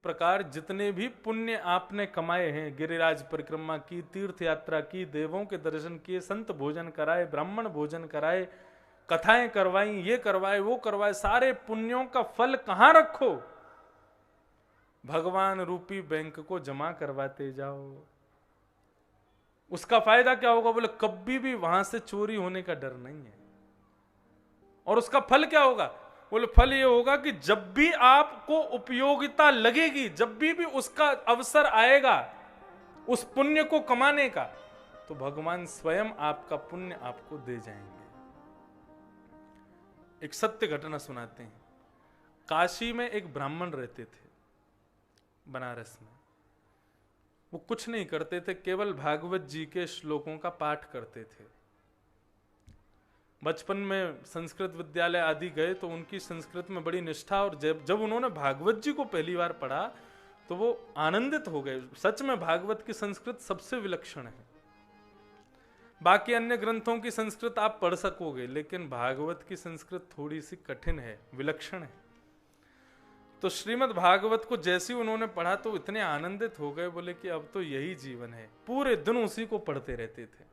प्रकार जितने भी पुण्य आपने कमाए हैं, गिरिराज परिक्रमा की, तीर्थ यात्रा की, देवों के दर्शन किए, संत भोजन कराए, ब्राह्मण भोजन कराए, कथाएं करवाई, ये करवाए वो करवाए, सारे पुण्यों का फल कहां रखो? भगवान रूपी बैंक को जमा करवाते जाओ। उसका फायदा क्या होगा? बोले कभी भी वहां से चोरी होने का डर नहीं है। और उसका फल क्या होगा? बोले फल ये होगा कि जब भी आपको उपयोगिता लगेगी, जब भी उसका अवसर आएगा उस पुण्य को कमाने का, तो भगवान स्वयं आपका पुण्य आपको दे जाएंगे। एक सत्य घटना सुनाते हैं। काशी में एक ब्राह्मण रहते थे, बनारस में। वो कुछ नहीं करते थे, केवल भागवत जी के श्लोकों का पाठ करते थे। बचपन में संस्कृत विद्यालय आदि गए तो उनकी संस्कृत में बड़ी निष्ठा, और जब उन्होंने भागवत जी को पहली बार पढ़ा तो वो आनंदित हो गए। सच में भागवत की संस्कृत सबसे विलक्षण है। बाकी अन्य ग्रंथों की संस्कृत आप पढ़ सकोगे, लेकिन भागवत की संस्कृत थोड़ी सी कठिन है, विलक्षण है। तो श्रीमद् भागवत को जैसे ही उन्होंने पढ़ा तो इतने आनंदित हो गए, बोले कि अब तो यही जीवन है। पूरे दिन उसी को पढ़ते रहते थे।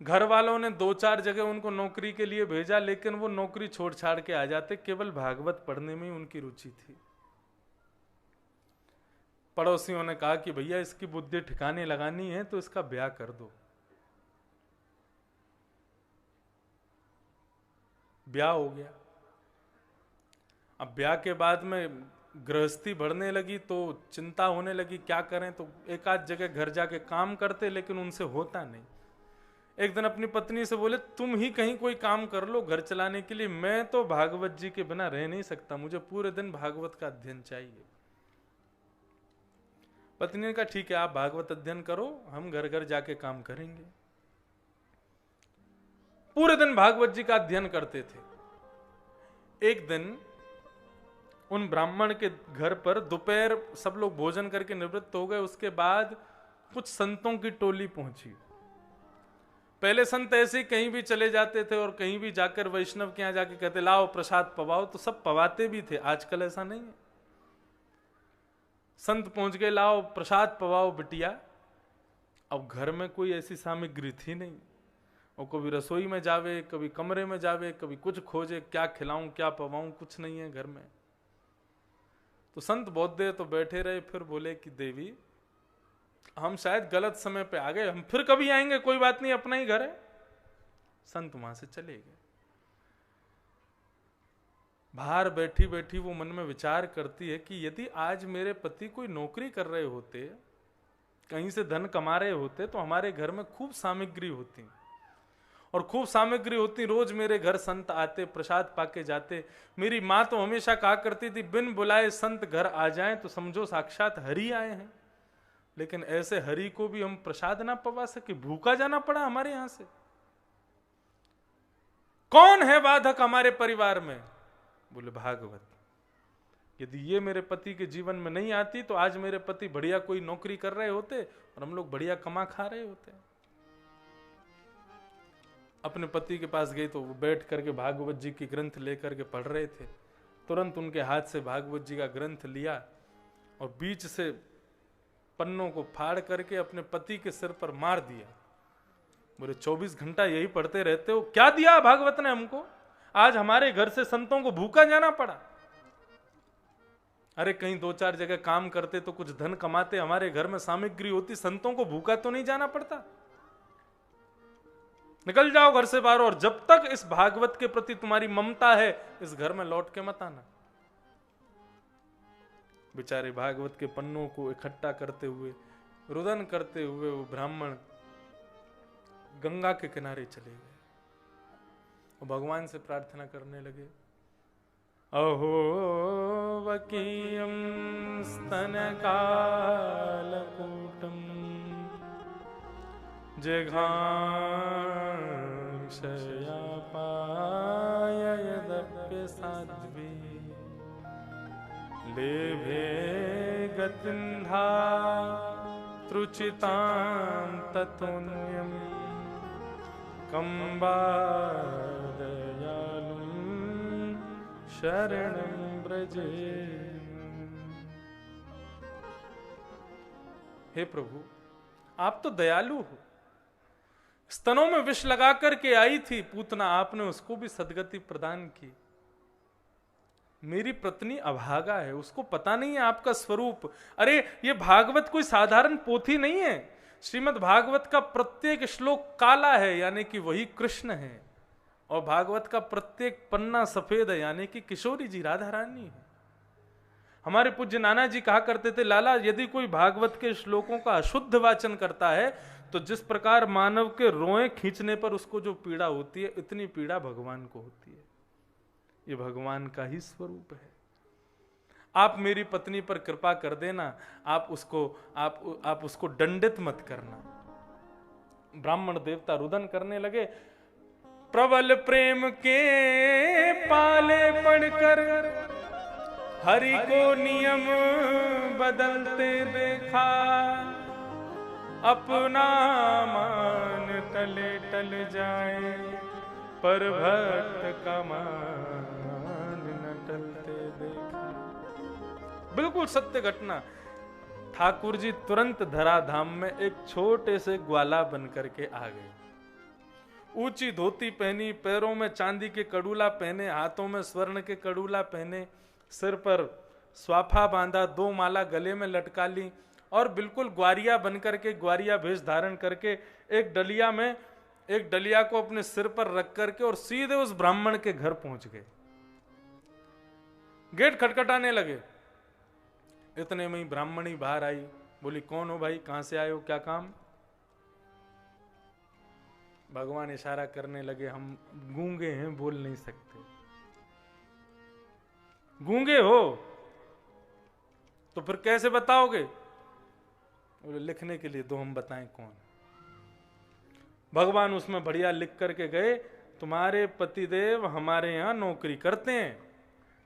घर वालों ने 2-4 जगह उनको नौकरी के लिए भेजा, लेकिन वो नौकरी छोड़ छाड़ के आ जाते, केवल भागवत पढ़ने में ही उनकी रुचि थी। पड़ोसियों ने कहा कि भैया इसकी बुद्धि ठिकाने लगानी है तो इसका ब्याह कर दो। ब्याह हो गया। अब ब्याह के बाद में गृहस्थी बढ़ने लगी तो चिंता होने लगी क्या करें। तो एक आध जगह घर जाके काम करते, लेकिन उनसे होता नहीं। एक दिन अपनी पत्नी से बोले तुम ही कहीं कोई काम कर लो घर चलाने के लिए, मैं तो भागवत जी के बिना रह नहीं सकता, मुझे पूरे दिन भागवत का अध्ययन चाहिए। पत्नी ने कहा ठीक है आप भागवत अध्ययन करो, हम घर घर जाके काम करेंगे। पूरे दिन भागवत जी का अध्ययन करते थे। एक दिन उन ब्राह्मण के घर पर दोपहर सब लोग भोजन करके निवृत्त हो गए। उसके बाद कुछ संतों की टोली पहुंची। पहले संत ऐसे ही कहीं भी चले जाते थे और कहीं भी जाकर वैष्णव के यहां जाके कहते लाओ प्रसाद पवाओ, तो सब पवाते भी थे। आजकल ऐसा नहीं है। संत पहुंच गए, लाओ प्रसाद पवाओ बिटिया। अब घर में कोई ऐसी सामग्री थी नहीं। और कभी रसोई में जावे, कभी कमरे में जावे, कभी कुछ खोजे, क्या खिलाऊं क्या पवाऊं, कुछ नहीं है घर में। तो संत बहुत देर तो बैठे रहे, फिर बोले कि देवी हम शायद गलत समय पे आ गए, हम फिर कभी आएंगे, कोई बात नहीं, अपना ही घर है। संत वहां से चले गए। बाहर बैठी बैठी वो मन में विचार करती है कि यदि आज मेरे पति कोई नौकरी कर रहे होते, कहीं से धन कमा रहे होते, तो हमारे घर में खूब सामग्री होती और खूब सामग्री होती। रोज मेरे घर संत आते, प्रसाद पाके जाते। मेरी माँ तो हमेशा कहा करती थी बिन बुलाए संत घर आ जाएं तो समझो साक्षात हरि आए हैं। लेकिन ऐसे हरि को भी हम प्रसाद ना पवा सके, भूखा जाना पड़ा हमारे यहां से। कौन है बाधक हमारे परिवार में? बोले भागवत। यदि ये मेरे पति के जीवन में नहीं आती तो आज मेरे पति बढ़िया कोई नौकरी कर रहे होते और हम लोग बढ़िया कमा खा रहे होते। अपने पति के पास गई तो वो बैठ करके भागवत जी की ग्रंथ लेकर के पढ़ रहे थे। तुरंत उनके हाथ से भागवत जी का ग्रंथ लिया और बीच से पन्नों को फाड़ करके अपने पति के सिर पर मार दिया। बोले 24 घंटा यही पढ़ते रहते हो, क्या दिया भागवत ने हमको? आज हमारे घर से संतों को भूखा जाना पड़ा। अरे कहीं 2-4 जगह काम करते तो कुछ धन कमाते, हमारे घर में सामग्री होती, संतों को भूखा तो नहीं जाना पड़ता। निकल जाओ घर से बाहर, और जब तक इस भागवत के प्रति तुम्हारी ममता है इस घर में लौट के मत आना। बेचारे भागवत के पन्नों को इकट्ठा करते हुए, रुदन करते हुए वो ब्राह्मण गंगा के किनारे चले गए और भगवान से प्रार्थना करने लगे। अहो वकीयम स्तनकालकूटम जिघांसयापाय यदप्य साध्वी लेभे गतिन्धा त्रुचितां ततोन्यं कंबादयालुं शरणं व्रजे। हे प्रभु, आप तो दयालु हो। स्तनों में विष लगा करके आई थी पूतना, आपने उसको भी सदगति प्रदान की। मेरी पत्नी अभागा है, उसको पता नहीं है आपका स्वरूप। अरे ये भागवत कोई साधारण पोथी नहीं है। श्रीमद् भागवत का प्रत्येक श्लोक काला है, यानी कि वही कृष्ण है, और भागवत का प्रत्येक पन्ना सफेद है, यानी कि किशोरी जी, राधा रानी है। हमारे पूज्य नाना जी कहा करते थे, लाला यदि कोई भागवत के श्लोकों का अशुद्ध वाचन करता है तो जिस प्रकार मानव के रोए खींचने पर उसको जो पीड़ा होती है, इतनी पीड़ा भगवान को होती है। ये भगवान का ही स्वरूप है। आप मेरी पत्नी पर कृपा कर देना, आप उसको दंडित मत करना। ब्राह्मण देवता रुदन करने लगे। प्रबल प्रेम के पाले पढ़कर हरि को नियम बदलते देखा, अपना मान तले टल जाए पर भक्त का मान न टलते देखा। बिल्कुल सत्य घटना। ठाकुर जी तुरंत धराधाम में एक छोटे से ग्वाला बन करके आ गए। ऊंची धोती पहनी, पैरों में चांदी के कड़ूला पहने, हाथों में स्वर्ण के कड़ूला पहने, सिर पर स्वाफा बांधा, 2 माला गले में लटका ली और बिल्कुल ग्वारिया बनकर के, ग्वारिया भेष धारण करके एक डलिया को अपने सिर पर रख करके और सीधे उस ब्राह्मण के घर पहुंच गए। गेट खटखटाने लगे। इतने में ही ब्राह्मणी बाहर आई, बोली कौन हो भाई, कहां से आए हो, क्या काम। भगवान इशारा करने लगे, हम गूंगे हैं, बोल नहीं सकते। गूंगे हो तो फिर कैसे बताओगे। बोले लिखने के लिए दो, हम बताएं कौन। भगवान उसमें बढ़िया लिख करके गए, तुम्हारे पतिदेव हमारे यहां नौकरी करते हैं,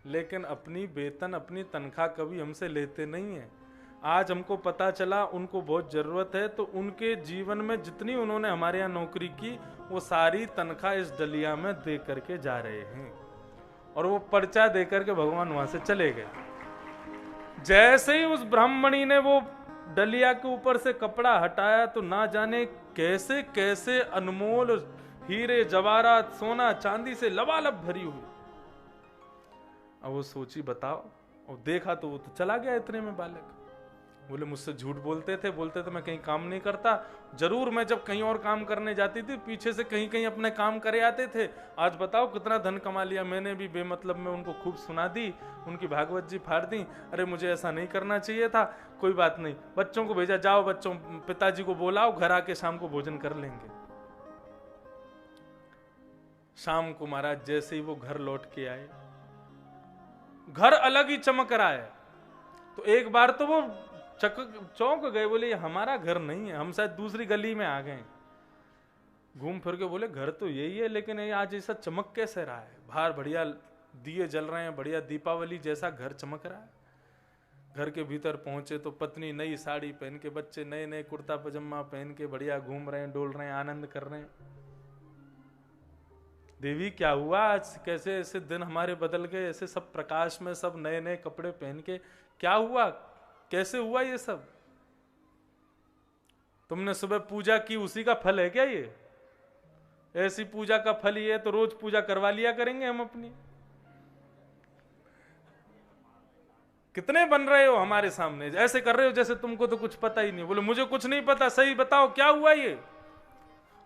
लेकिन अपनी वेतन, अपनी तनख्वाह कभी हमसे लेते नहीं है। आज हमको पता चला उनको बहुत जरूरत है, तो उनके जीवन में जितनी उन्होंने हमारे यहाँ नौकरी की वो सारी तनख्वाह इस डलिया में दे करके जा रहे हैं। और वो पर्चा दे करके भगवान वहां से चले गए। जैसे ही उस ब्राह्मणी ने वो डलिया के ऊपर से कपड़ा हटाया तो ना जाने कैसे कैसे अनमोल हीरे जवाहरात, सोना चांदी से लबालब भरी हुई। अब वो सोची बताओ, और देखा तो वो तो चला गया इतने में बालक। बोले मुझसे झूठ बोलते थे मैं कहीं काम नहीं करता। जरूर मैं जब कहीं और काम करने जाती थी पीछे से कहीं कहीं अपने काम करे आते थे। आज बताओ कितना धन कमा लिया मैंने भी बेमतलब में उनको खूब सुना दी, उनकी भागवत जी फाड़ दी। अरे मुझे ऐसा नहीं करना चाहिए था। कोई बात नहीं, बच्चों को भेजा, जाओ बच्चों पिताजी को बोलाओ, घर आके शाम को भोजन कर लेंगे। शाम को महाराज जैसे ही वो घर लौट के आए, घर अलग ही चमक रहा है। तो एक बार तो वो चौंक गए, बोले ये हमारा घर नहीं है, हम शायद दूसरी गली में आ गए। घूम फिर के बोले घर तो यही है, लेकिन ये आज ऐसा चमक कैसे रहा है। बाहर बढ़िया दिए जल रहे हैं, बढ़िया दीपावली जैसा घर चमक रहा है। घर के भीतर पहुंचे तो पत्नी नई साड़ी पहन के, बच्चे नए नए कुर्ता पजामा पहन के बढ़िया घूम रहे हैं, डोल रहे हैं, आनंद कर रहे हैं। देवी क्या हुआ आज, कैसे ऐसे दिन हमारे बदल गए, ऐसे सब प्रकाश में सब नए नए कपड़े पहन के, क्या हुआ, कैसे हुआ ये सब। तुमने सुबह पूजा की, उसी का फल है क्या ये। ऐसी पूजा का फल ये है तो रोज पूजा करवा लिया करेंगे हम अपनी। कितने बन रहे हो हमारे सामने, ऐसे कर रहे हो जैसे तुमको तो कुछ पता ही नहीं। बोले मुझे कुछ नहीं पता, सही बताओ क्या हुआ ये।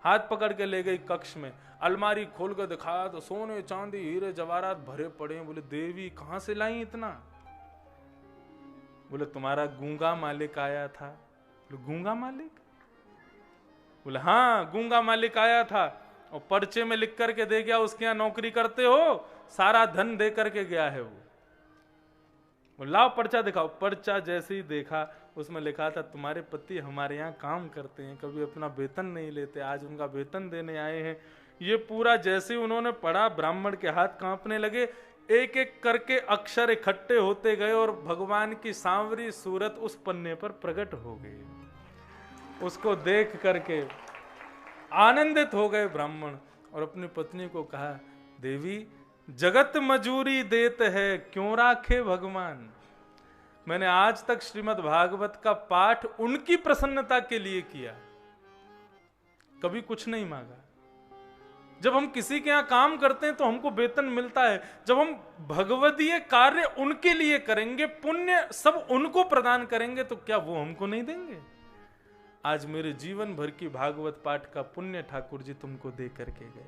हाथ पकड़ के ले गई कक्ष में, अलमारी खोल कर दिखाया तो सोने चांदी हीरे जवाहरात भरे पड़े हैं। बोले देवी कहां से लाई इतना। बोले तुम्हारा गूंगा मालिक आया था। बोले गूंगा मालिक। बोले हाँ गूंगा मालिक आया था और पर्चे में लिख करके दे गया, उसके यहां नौकरी करते हो, सारा धन दे करके गया है वो। लाओ पर्चा दिखाओ। पर्चा जैसे ही देखा उसमें लिखा था तुम्हारे पति हमारे यहाँ काम करते हैं, कभी अपना वेतन नहीं लेते, आज उनका वेतन देने आए हैं। ये पूरा जैसे ही उन्होंने पढ़ा ब्राह्मण के हाथ कांपने लगे, एक एक करके अक्षर इकट्ठे होते गए और भगवान की सांवरी सूरत उस पन्ने पर प्रकट हो गई। उसको देख करके आनंदित हो गए ब्राह्मण और अपनी पत्नी को कहा देवी जगत मजूरी देत है क्यों राखे भगवान। मैंने आज तक श्रीमद् भागवत का पाठ उनकी प्रसन्नता के लिए किया, कभी कुछ नहीं मांगा। जब हम किसी के यहां काम करते हैं तो हमको वेतन मिलता है, जब हम भगवदीय कार्य उनके लिए करेंगे, पुण्य सब उनको प्रदान करेंगे, तो क्या वो हमको नहीं देंगे? आज मेरे जीवन भर की भागवत पाठ का पुण्य ठाकुर जी तुमको दे करके गए।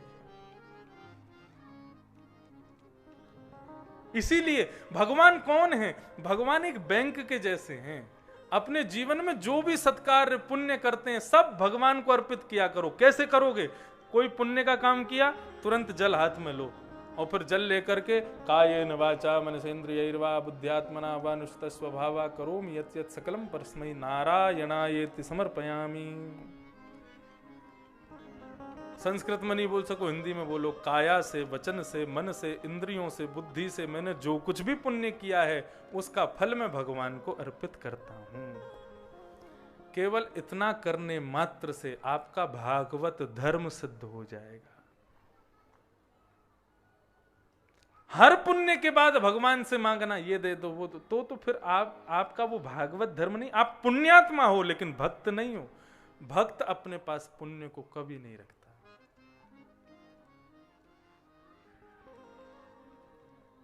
इसीलिए भगवान कौन है? भगवान एक बैंक के जैसे हैं। अपने जीवन में जो भी सत्कार पुण्य करते हैं सब भगवान को अर्पित किया करो। कैसे करोगे? कोई पुण्य का काम किया, तुरंत जल हाथ में लो और फिर जल लेकर के कायेन वाचा मनसेन्द्रियैर्वा बुद्ध्यात्मना वा नुष्ट स्वभावा करोमि यत् यत् सकलम परस्मै नारायणायेति समर्पयामि। संस्कृत में नहीं बोल सको, हिंदी में बोलो। काया से, वचन से, मन से, इंद्रियों से, बुद्धि से मैंने जो कुछ भी पुण्य किया है उसका फल मैं भगवान को अर्पित करता हूं। केवल इतना करने मात्र से आपका भागवत धर्म सिद्ध हो जाएगा। हर पुण्य के बाद भगवान से मांगना ये दे दो वो तो फिर आपका वो भागवत धर्म नहीं। आप पुण्यात्मा हो लेकिन भक्त नहीं हो। भक्त अपने पास पुण्य को कभी नहीं रखता।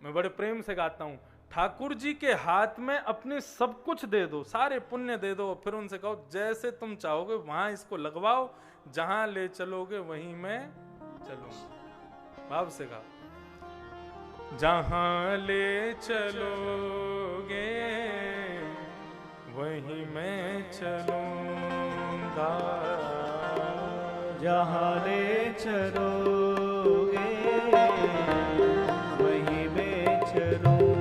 मैं बड़े प्रेम से गाता हूं, ठाकुर जी के हाथ में अपने सब कुछ दे दो, सारे पुण्य दे दो, फिर उनसे कहो जैसे तुम चाहोगे वहां इसको लगवाओ, जहां ले चलोगे वहीं मैं चलूंगा। भाव से गाओ। जहां ले चलोगे वहीं मैं चलूंगा, जहां ले चलोगे वहीं मैं चलूंगा,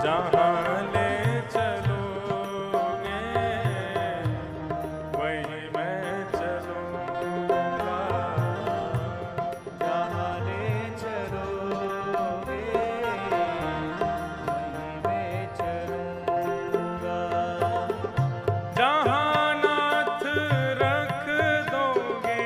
जहां ले चलोगे वहीं मैं चलूंगा, जहां ले चलोगे वहीं मैं चलूंगा, जहां नाथ रख दोगे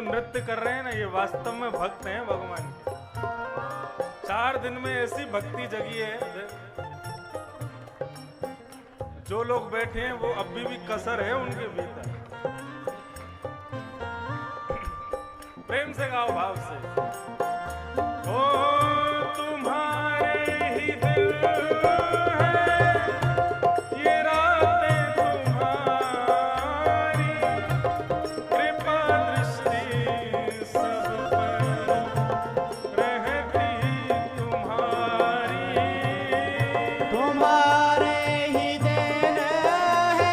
नृत्य कर रहे हैं ना, ये वास्तव में भक्त हैं भगवान के। 4 दिन में ऐसी भक्ति जगी है, जो लोग बैठे हैं वो अभी भी कसर है उनके भीतर। प्रेम से गाओ, भाव से। ओ तुम्हारे ही दिल है, ये रातें तुम्हारी, कृपा दृष्टि सब पर रहती तुम्हारी। तुम्हारे ही दिन है,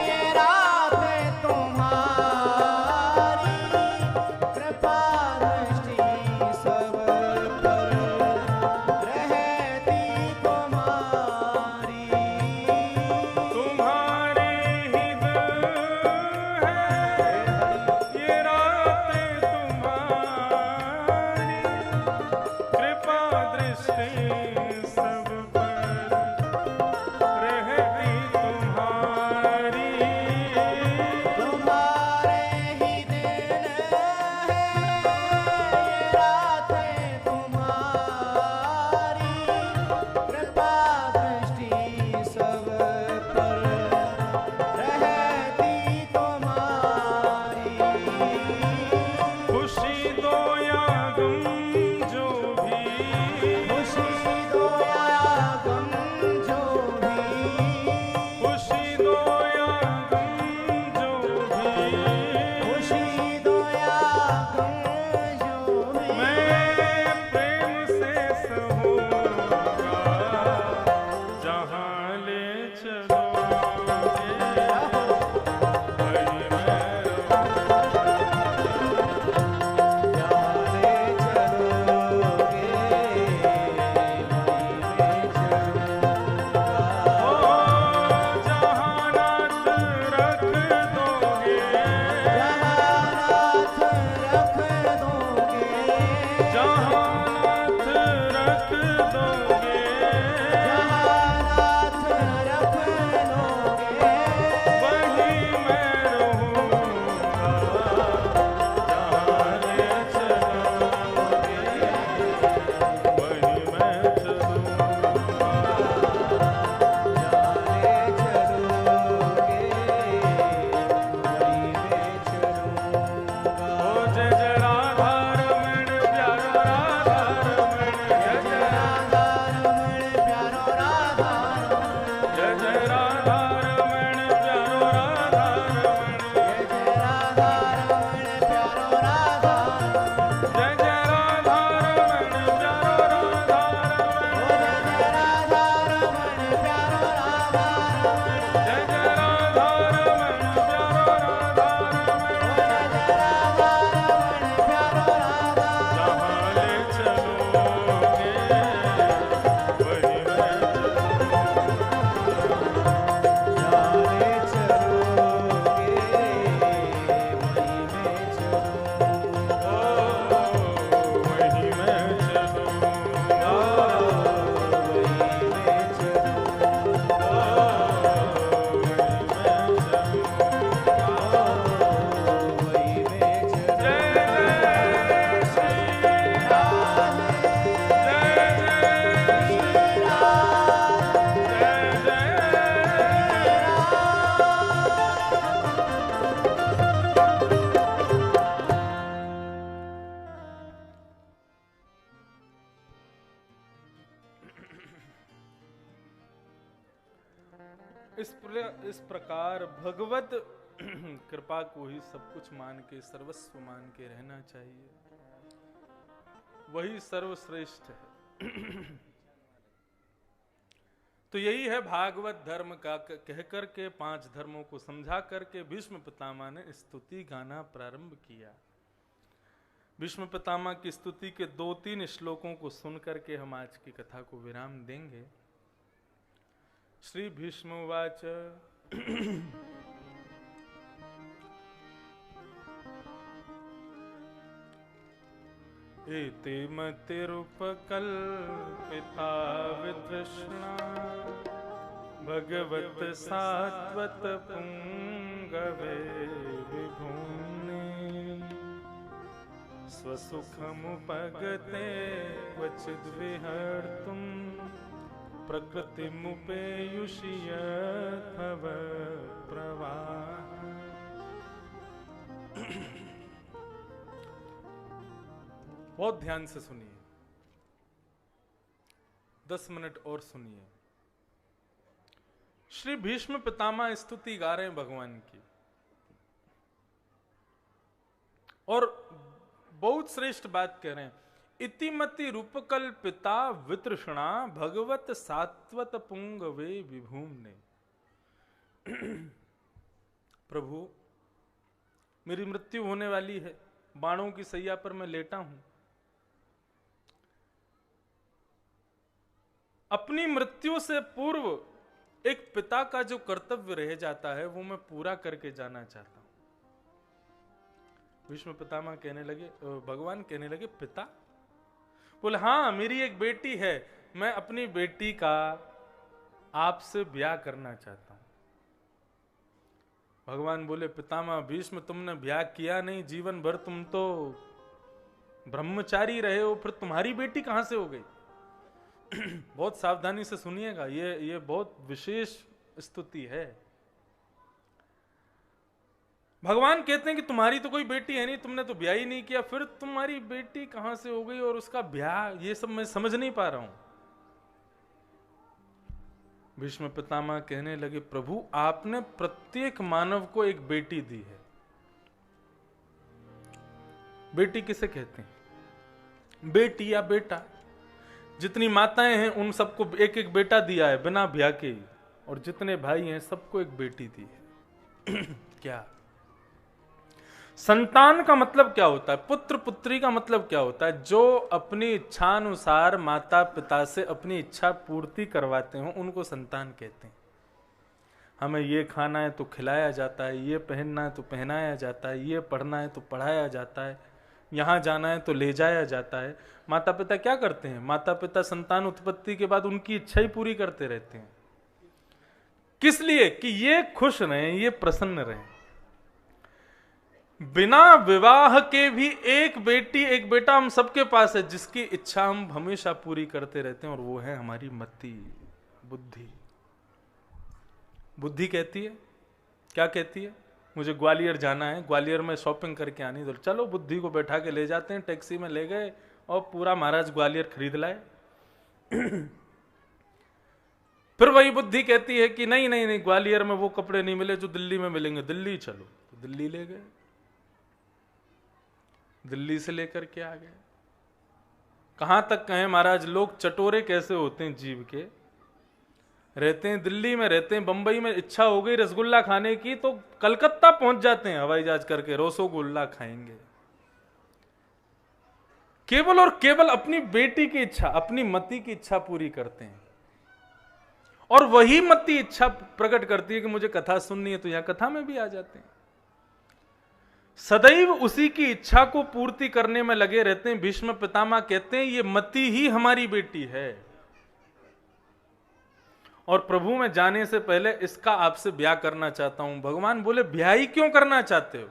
ये रातें तुम्हारी, कृपा दृष्टि सब पर रहती तुम्हारी। तुम्हारे ही दिल है, ये रातें तुम्हारी, कृपा दृष्टि सब पर रहती तुम्हारी। तुम्हारे ही दिन है, ये रातें तुम्हारी, कृपा दृष्टि सब पर रहती तुम्हारी। खुशी दो या गम जो भी, खुशी दो या गम जो भी, खुशी दो या गम जो भी, खुशी दो या गम जो भी, मैं प्रेम से सहूँगा, जहाँ ले चलोगे वहीं मैं जाने चलोगे वहीं चलूँगा। ओ जहाँ नाथ रख दोगे, जहाँ नाथ रख दोगे, जहाँ नाथ रख दोगे, जहाँ नाथ रख दोगे, वहीं मैं रहूँगा, जहाँ ले चलोगे वहीं मैं चलूँगा। जाने चलोगे वहीं मैं चलूँगा। ओ जय जय राधा रमण प्यारो राधा रमण, जय जय राधा रमण प्यारो राधा रमण, जय जय राधा रमण प्यारो राधा रमण, जय जय राधा रमण प्यारो राधा रमण, जय जय राधा रमण प्यारो राधा रमण, ओ जय जय राधा रमण प्यारो राधा रमण, जय जय राधा रमण प्यारो राधा रमण, ओ जय जय राधा रमण प्यारो राधा रमण। जहाँ ले चलोगे वहीं मैं जाने चलोगे वहीं मैं चलूँगा। वहीं मैं चलूँगा, वहीं मैं चलूँगा। वहीं मैं जय चलूँगा। जय श्री राधे, जय जय श्री राधे, जय जय इस प्रकार भगवत कृपा को ही सब कुछ मान के, सर्वस्व मान के रहना चाहिए, वही सर्वश्रेष्ठ है। तो यही है भागवत धर्म का कह करके 5 धर्मों को समझा करके भीष्म पितामह ने स्तुति गाना प्रारंभ किया। भीष्म पितामह की स्तुति के 2-3 श्लोकों को सुन करके हम आज की कथा को विराम देंगे। श्री भीष्मवाच एते मतिरुपकल्पिता वितृष्णा भगवत सात्वत पुंगवे विभुम्ने स्वसुखमुपगते क्वचिद् विहर्तुं प्रकृतिमुपेयुषि यथव प्रवाह। बहुत ध्यान से सुनिए, 10 मिनट और सुनिए। श्री भीष्म पितामह स्तुति गा रहे हैं भगवान की, और बहुत श्रेष्ठ बात कह रहे हैं। इतिमति रूपकल्पिता वितृष्णा भगवत सात्वत पुंगवे विभूम्ने। प्रभु, मेरी मृत्यु होने वाली है, बाणों की सैया पर मैं लेटा हूं। अपनी मृत्यु से पूर्व एक पिता का जो कर्तव्य रह जाता है वो मैं पूरा करके जाना चाहता हूं। भीष्म पितामह कहने लगे, भगवान कहने लगे, पिता? बोले, हाँ, मेरी एक बेटी है, मैं अपनी बेटी का आपसे ब्याह करना चाहता हूं। भगवान बोले, पितामह भीष्म, तुमने ब्याह किया नहीं, जीवन भर तुम तो ब्रह्मचारी रहे हो, फिर तुम्हारी बेटी कहां से हो गई? बहुत सावधानी से सुनिएगा, ये बहुत विशेष स्तुति है। भगवान कहते हैं कि तुम्हारी तो कोई बेटी है नहीं, तुमने तो ब्याह ही नहीं किया, फिर तुम्हारी बेटी कहां से हो गई और उसका ब्याह, ये सब मैं समझ नहीं पा रहा हूं। भीष्म पितामह कहने लगे, प्रभु, आपने प्रत्येक मानव को एक बेटी दी है। बेटी किसे कहते हैं? बेटी या बेटा। जितनी माताएं हैं उन सबको एक एक बेटा दिया है बिना ब्याह के ही, और जितने भाई हैं सबको एक बेटी दी है। क्या संतान का मतलब क्या होता है? पुत्र पुत्री का मतलब क्या होता है? जो अपनी इच्छानुसार माता पिता से अपनी इच्छा पूर्ति करवाते हो उनको संतान कहते हैं। हमें ये खाना है तो खिलाया जाता है, ये पहनना है तो पहनाया जाता है, ये पढ़ना है तो पढ़ाया जाता है, यहाँ जाना है तो ले जाया जाता है। माता पिता क्या करते हैं? माता पिता संतान उत्पत्ति के बाद उनकी इच्छा ही पूरी करते रहते हैं। किस लिए? कि ये खुश रहें, ये प्रसन्न रहें। बिना विवाह के भी एक बेटी एक बेटा हम सबके पास है, जिसकी इच्छा हम हमेशा पूरी करते रहते हैं, और वो है हमारी मति, बुद्धि। बुद्धि कहती है, क्या कहती है? मुझे ग्वालियर जाना है, ग्वालियर में शॉपिंग करके आनी, तो चलो बुद्धि को बैठा के ले जाते हैं, टैक्सी में ले गए और पूरा महाराज ग्वालियर खरीद लाए। फिर वही बुद्धि कहती है कि नहीं नहीं नहीं, ग्वालियर में वो कपड़े नहीं मिले जो दिल्ली में मिलेंगे, दिल्ली चलो, तो दिल्ली ले गए, दिल्ली से लेकर के आ गए। कहां तक कहें महाराज, लोग चटोरे कैसे होते हैं, जीव के रहते हैं दिल्ली में, रहते हैं बंबई में, इच्छा हो गई रसगुल्ला खाने की तो कलकत्ता पहुंच जाते हैं हवाई जहाज करके, रसगुल्ला खाएंगे। केवल और केवल अपनी बेटी की इच्छा, अपनी मति की इच्छा पूरी करते हैं, और वही मति इच्छा प्रकट करती है कि मुझे कथा सुननी है, तो यहां कथा में भी आ जाते हैं। सदैव उसी की इच्छा को पूर्ति करने में लगे रहते हैं। भीष्म पितामह कहते हैं ये मति ही हमारी बेटी है, और प्रभु मैं जाने से पहले इसका आपसे ब्याह करना चाहता हूं। भगवान बोले, ब्याह ही क्यों करना चाहते हो?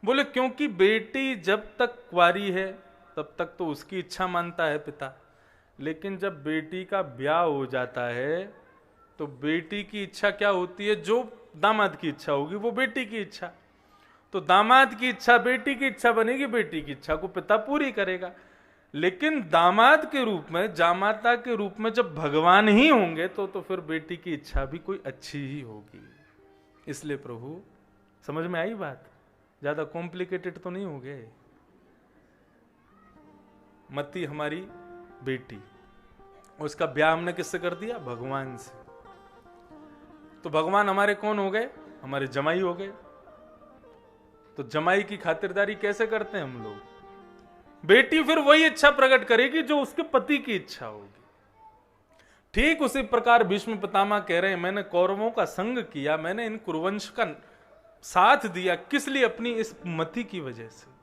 बोले, क्योंकि बेटी जब तक कुंवारी है तब तक तो उसकी इच्छा मानता है पिता, लेकिन जब बेटी का ब्याह हो जाता है तो बेटी की इच्छा क्या होती है? जो दामाद की इच्छा होगी वो बेटी की इच्छा, तो दामाद की इच्छा बेटी की इच्छा बनेगी, बेटी की इच्छा को पिता पूरी करेगा। लेकिन दामाद के रूप में, जामाता के रूप में जब भगवान ही होंगे तो फिर बेटी की इच्छा भी कोई अच्छी ही होगी। इसलिए प्रभु, समझ में आई बात? ज्यादा कॉम्प्लिकेटेड तो नहीं हो गए। मति हमारी बेटी, उसका ब्याह हमने किससे कर दिया? भगवान से। तो भगवान हमारे कौन हो गए? हमारे जमाई हो गए। तो जमाई की खातिरदारी कैसे करते हैं हम लोग? बेटी फिर वही इच्छा प्रकट करेगी जो उसके पति की इच्छा होगी। ठीक उसी प्रकार भीष्म पितामह कह रहे हैं, मैंने कौरवों का संग किया, मैंने इन कुरुवंश का साथ दिया, किस लिए? अपनी इस मति की वजह से।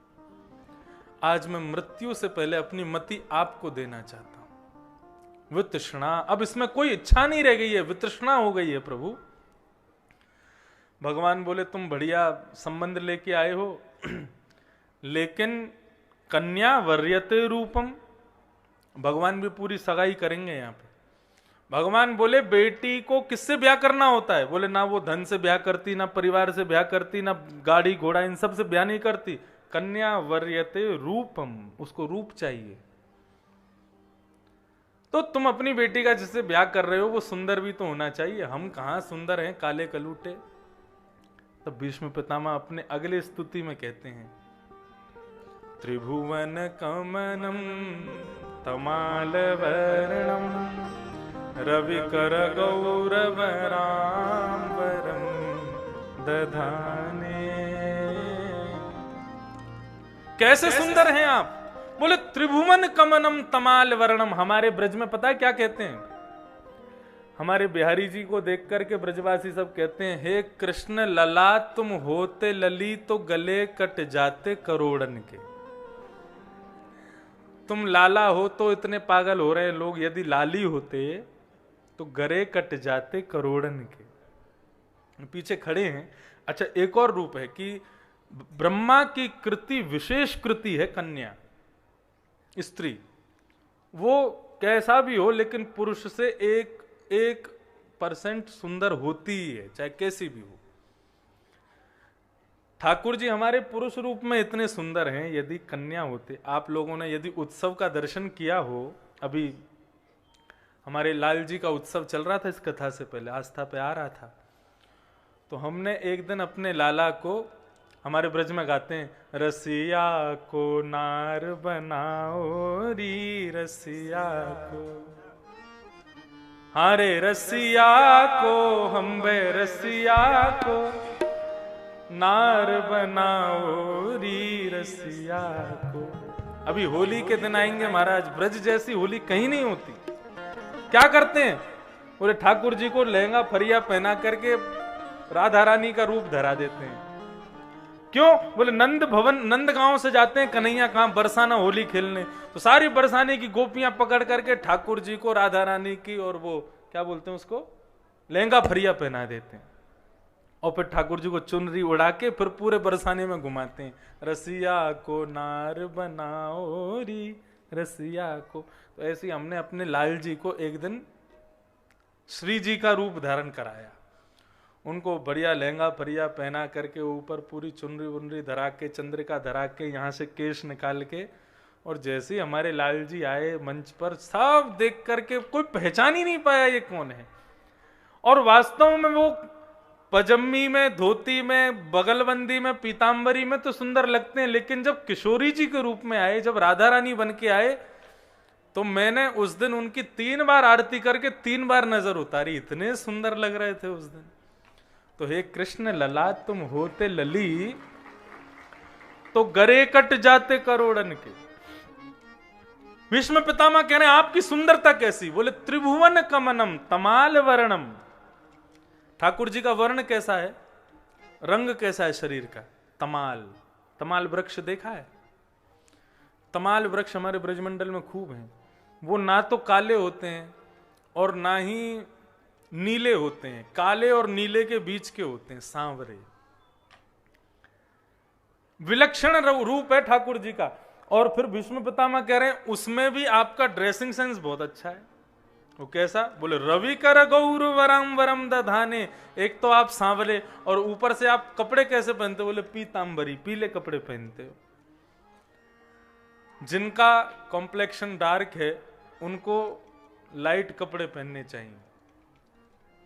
आज मैं मृत्यु से पहले अपनी मति आपको देना चाहता हूं। वितृष्णा, अब इसमें कोई इच्छा नहीं रह गई है, वितृष्णा हो गई है प्रभु। भगवान बोले, तुम बढ़िया संबंध लेके आए हो, लेकिन कन्या वर्यते रूपम, भगवान भी पूरी सगाई करेंगे यहाँ पे। भगवान बोले बेटी को किससे ब्याह करना होता है? बोले ना वो धन से ब्याह करती, ना परिवार से ब्याह करती, ना गाड़ी घोड़ा इन सब से ब्याह नहीं करती। कन्या वर्यते रूपम, उसको रूप चाहिए। तो तुम अपनी बेटी का जिससे ब्याह कर रहे हो वो सुंदर भी तो होना चाहिए। हम कहां सुंदर हैं, काले कलूटे। तब भीष्म पितामह अपने अगले स्तुति में कहते हैं, त्रिभुवन कमनम तमाल वर्णम रविकर गौरवराम्बरम दधाने। कैसे सुंदर हैं आप? बोले त्रिभुवन कमनम तमाल वर्णम। हमारे ब्रज में पता है क्या कहते हैं? हमारे बिहारी जी को देख करके ब्रजवासी सब कहते हैं, हे कृष्ण लला तुम होते लली तो गले कट जाते करोड़न के। तुम लाला हो तो इतने पागल हो रहे लोग, यदि लाली होते तो गरे कट जाते करोड़न के। पीछे खड़े हैं। अच्छा, एक और रूप है कि ब्रह्मा की कृति विशेष कृति है कन्या, स्त्री। वो कैसा भी हो लेकिन पुरुष से 1% सुंदर होती ही है, चाहे कैसी भी हो। ठाकुर जी हमारे पुरुष रूप में इतने सुंदर हैं, यदि कन्या होते। आप लोगों ने यदि उत्सव का दर्शन किया हो, अभी हमारे लाल जी का उत्सव चल रहा था, इस कथा से पहले आस्था पे आ रहा था, तो हमने एक दिन अपने लाला को, हमारे ब्रज में गाते हैं, रसिया को नार बनाओ री रसिया को, हाँ रे रसिया को हम बे रसिया को नार बनाओ री रसिया को। अभी होली के दिन आएंगे महाराज, ब्रज जैसी होली कहीं नहीं होती। क्या करते हैं? बोले ठाकुर जी को लहंगा फरिया पहना करके राधा रानी का रूप धरा देते हैं। क्यों? बोले नंद भवन, नंद गांव से जाते हैं कन्हैया कहां बरसाना होली खेलने, तो सारी बरसाने की गोपियां पकड़ करके ठाकुर जी को राधा रानी की और वो क्या बोलते हैं उसको, लहंगा फरिया पहना देते हैं। और फिर ठाकुर जी को चुनरी उड़ा के फिर पूरे बरसाने में घुमाते हैं, रसिया को नार बनाओ री रसिया को। तो ऐसे हमने अपने लाल जी को एक दिन श्री जी का रूप धारण कराया। उनको बढ़िया लहंगा फरिया पहना करके ऊपर पूरी चुनरी वुनरी धरा के, चंद्रिका धरा के, यहाँ से केश निकाल के, और जैसे ही हमारे लाल जी आए मंच पर, सब देख करके कोई पहचान ही नहीं पाया ये कौन है। और वास्तव में वो पजम्मी में, धोती में, बगलबंदी में, पीतांबरी में तो सुंदर लगते हैं, लेकिन जब किशोरी जी के रूप में आए, जब राधा रानी बन के आए, तो मैंने उस दिन उनकी 3 बार आरती करके 3 बार नजर उतारी, इतने सुंदर लग रहे थे उस दिन। तो हे कृष्ण लला तुम होते लली तो गरे कट जाते करोड़न के। भीष्म पितामह कह रहे हैं आपकी सुंदरता कैसी? बोले त्रिभुवन कमनम तमाल वर्णम। ठाकुर जी का वर्ण कैसा है, रंग कैसा है शरीर का? तमाल। तमाल वृक्ष देखा है? तमाल वृक्ष हमारे ब्रजमंडल में खूब हैं। वो ना तो काले होते हैं और ना ही नीले होते हैं, काले और नीले के बीच के होते हैं, सांवरे। विलक्षण रूप है ठाकुर जी का। और फिर भीष्म पितामह कह रहे हैं उसमें भी आपका ड्रेसिंग सेंस बहुत अच्छा है। वो कैसा? बोले रवि कर गौर वरम वरम दधाने। एक तो आप सांवले और ऊपर से आप कपड़े कैसे पहनते हो? बोले पीतांबरी, पीले कपड़े पहनते हो। जिनका कॉम्प्लेक्शन डार्क है उनको लाइट कपड़े पहनने चाहिए,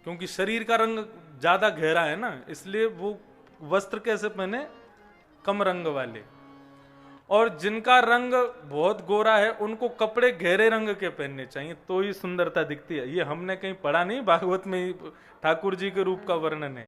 क्योंकि शरीर का रंग ज्यादा गहरा है ना, इसलिए वो वस्त्र कैसे पहने? कम रंग वाले। और जिनका रंग बहुत गोरा है उनको कपड़े गहरे रंग के पहनने चाहिए, तो ही सुंदरता दिखती है। ये हमने कहीं पढ़ा नहीं, भागवत में ही ठाकुर जी के रूप का वर्णन है।